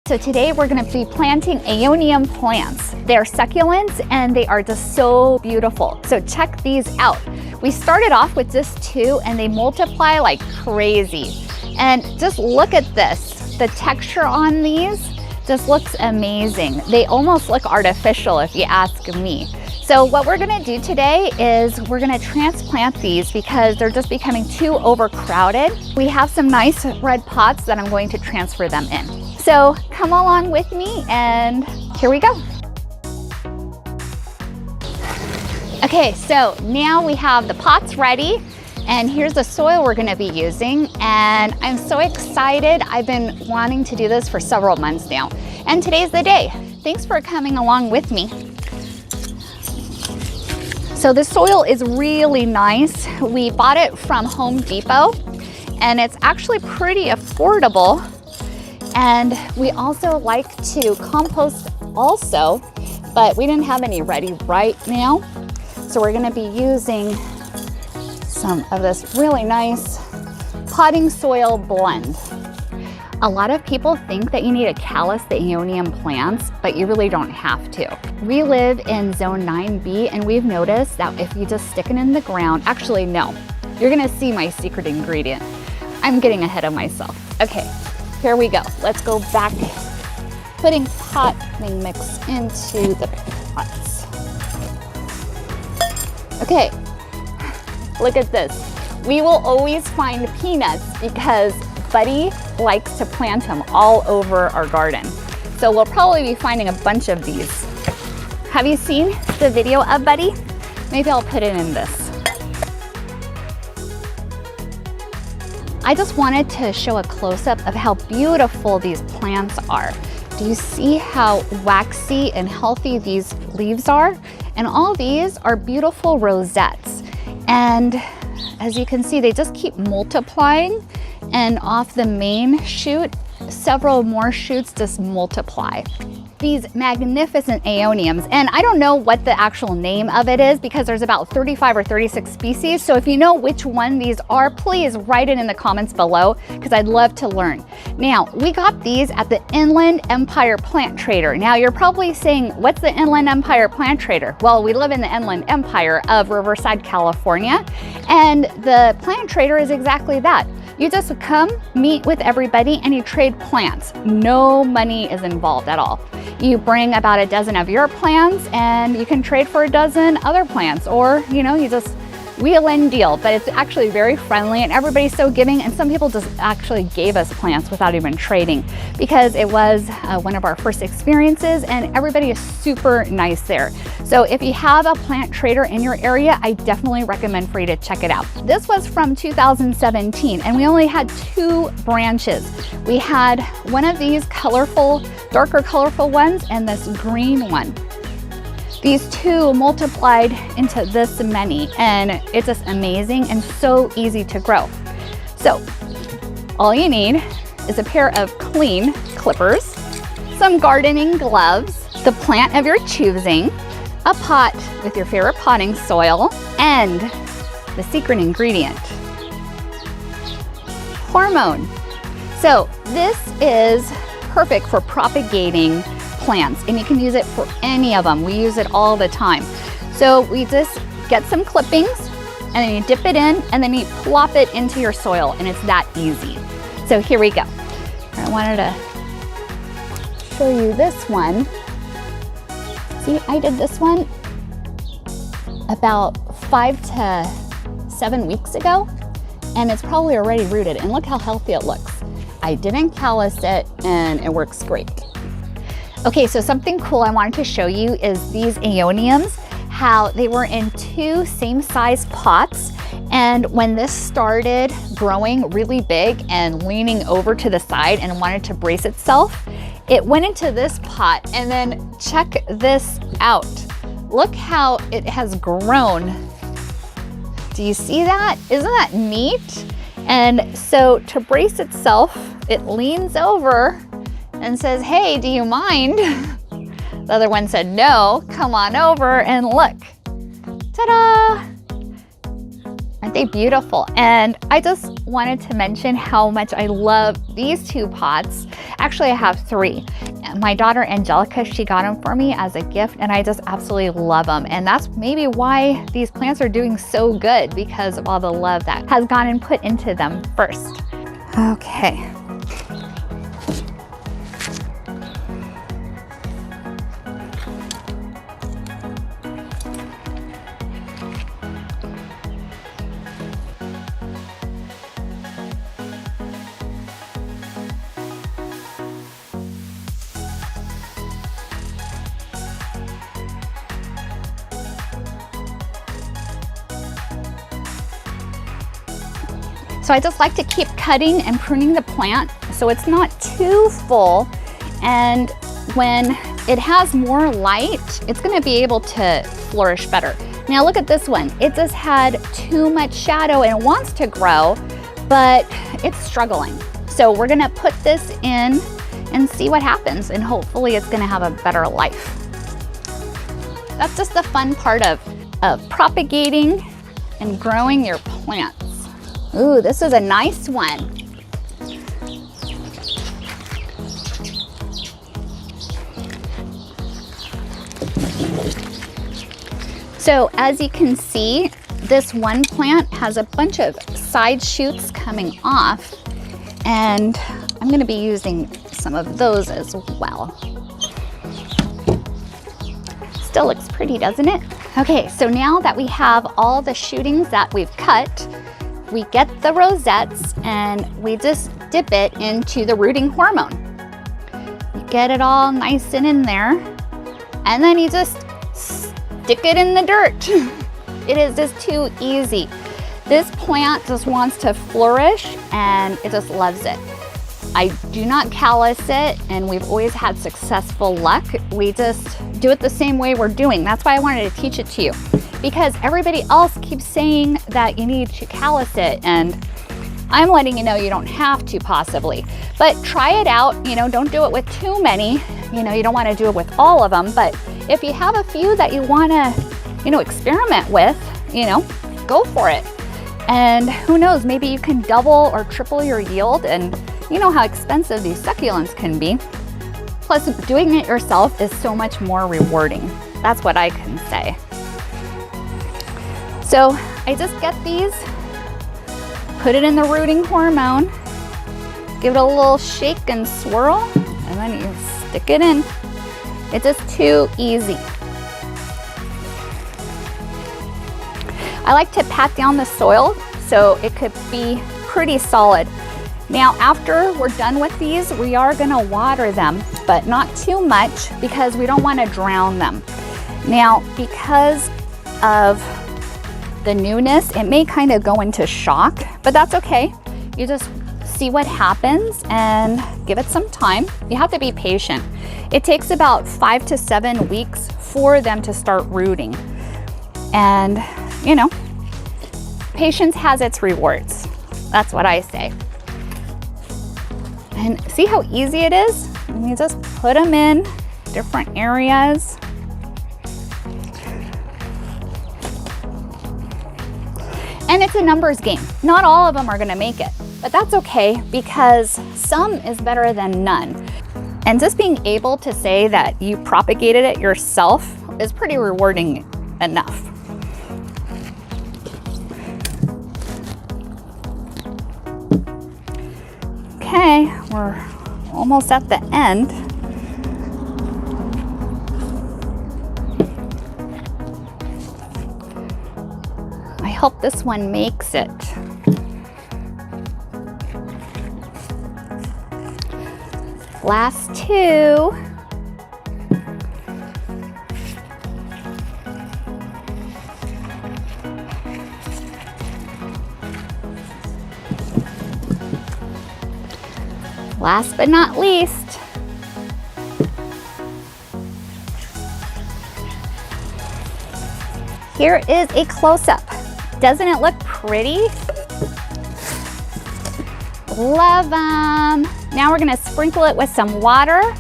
So today we're going to be planting Aeonium plants. They're succulents and they are just so beautiful. So check these out. We started off with just 2 and they multiply like crazy. And just look at this. The texture on these just looks amazing. They almost look artificial if you ask me. So what we're going to do today is we're going to transplant these because they're just becoming too overcrowded. We have some nice red pots that I'm going to transfer them in. So come along with me and here we go. Okay, so now we have the pots ready and here's the soil we're gonna be using, and I'm so excited. I've been wanting to do this for several months now, and today's the day. Thanks for coming along with me. So the soil is really nice. We bought it from Home Depot and it's actually pretty affordable. And we also like to compost also, but we didn't have any ready right now. So we're gonna be using some of this really nice potting soil blend. A lot of people think that you need to callus the Aeonium plants, but you really don't have to. We live in zone 9B and we've noticed that if you just stick it in the ground, actually no, you're gonna see my secret ingredient. I'm getting ahead of myself. Okay. Here we go. Let's go back, putting potting mix into the pots. Okay, look at this. We will always find peanuts because Buddy likes to plant them all over our garden. So we'll probably be finding a bunch of these. Have you seen the video of Buddy? Maybe I'll put it in this. I just wanted to show a close-up of how beautiful these plants are. Do you see how waxy and healthy these leaves are? And all these are beautiful rosettes. And as you can see, they just keep multiplying, and off the main shoot, several more shoots just multiply. These magnificent Aeoniums, and I don't know what the actual name of it is because there's about 35 or 36 species. So if you know which one these are, please write it in the comments below because I'd love to learn. Now, we got these at the Inland Empire Plant Trader. Now you're probably saying, what's the Inland Empire Plant Trader? Well, we live in the Inland Empire of Riverside, California, and the Plant Trader is exactly that. You just come, meet with everybody, and you trade plants. No money is involved at all. You bring about a dozen of your plants and you can trade for a dozen other plants, or you just wheel and deal. But it's actually very friendly and everybody's so giving, and some people just actually gave us plants without even trading because it was one of our first experiences, and everybody is super nice there. So if you have a plant trader in your area, I definitely recommend for you to check it out. This was from 2017 and we only had 2 branches. We had one of these colorful, darker colorful ones, and this green one. These 2 multiplied into this many, and it's just amazing and so easy to grow. So all you need is a pair of clean clippers, some gardening gloves, the plant of your choosing, a pot with your favorite potting soil, and the secret ingredient, Hormone. So this is perfect for propagating plants, and you can use it for any of them. We use it all the time. So we just get some clippings and then you dip it in and then you plop it into your soil, and it's that easy. So here we go. I wanted to show you this one. See, I did this one about 5 to 7 weeks ago, and it's probably already rooted, and look how healthy it looks. I didn't callus it and it works great. Okay, so something cool I wanted to show you is these Aeoniums, how they were in 2 same size pots. And when this started growing really big and leaning over to the side and wanted to brace itself, it went into this pot, and then check this out. Look how it has grown. Do you see that? Isn't that neat? And so to brace itself, it leans over and says, hey, do you mind? The other one said, no, come on over and look. Ta-da! Aren't they beautiful? And I just wanted to mention how much I love these two pots. Actually, I have three. My daughter Angelica, she got them for me as a gift, and I just absolutely love them. And that's maybe why these plants are doing so good, because of all the love that has gone and put into them first. Okay. So I just like to keep cutting and pruning the plant so it's not too full, and when it has more light, it's gonna be able to flourish better. Now look at this one. It just had too much shadow and it wants to grow, but it's struggling. So we're gonna put this in and see what happens, and hopefully it's gonna have a better life. That's just the fun part of propagating and growing your plants. Ooh, this is a nice one. So as you can see, this one plant has a bunch of side shoots coming off, and I'm going to be using some of those as well. Still looks pretty, doesn't it? Okay, so now that we have all the shootings that we've cut, we get the rosettes and we just dip it into the rooting hormone. You get it all nice and in there, and then you just stick it in the dirt. It is just too easy. This plant just wants to flourish and it just loves it. I do not callus it, and we've always had successful luck. We just do it the same way we're doing. That's why I wanted to teach it to you, because everybody else keeps saying that you need to callus it, and I'm letting you know you don't have to possibly. But try it out, don't do it with too many. You don't want to do it with all of them, but if you have a few that you want to, experiment with, go for it. And who knows, maybe you can double or triple your yield, and you know how expensive these succulents can be. Plus, doing it yourself is so much more rewarding. That's what I can say. So I just get these, put it in the rooting hormone, give it a little shake and swirl, and then you stick it in. It's just too easy. I like to pat down the soil so it could be pretty solid. Now, after we're done with these, we are gonna water them, but not too much because we don't wanna drown them. Now, because of the newness, it may kind of go into shock, but that's okay. You just see what happens and give it some time. You have to be patient. It takes about 5 to 7 weeks for them to start rooting. And, patience has its rewards. That's what I say. And see how easy it is? And you just put them in different areas. And it's a numbers game. Not all of them are gonna make it, but that's okay because some is better than none. And just being able to say that you propagated it yourself is pretty rewarding enough. Okay, we're almost at the end. I hope this one makes it. Last two. Last but not least, here is a close-up. Doesn't it look pretty? Love them. Now we're gonna sprinkle it with some water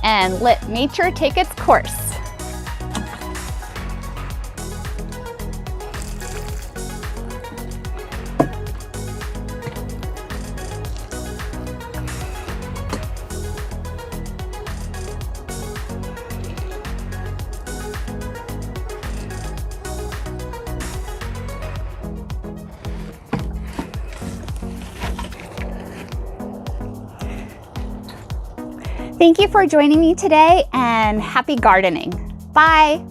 and let nature take its course. Thank you for joining me today and happy gardening. Bye.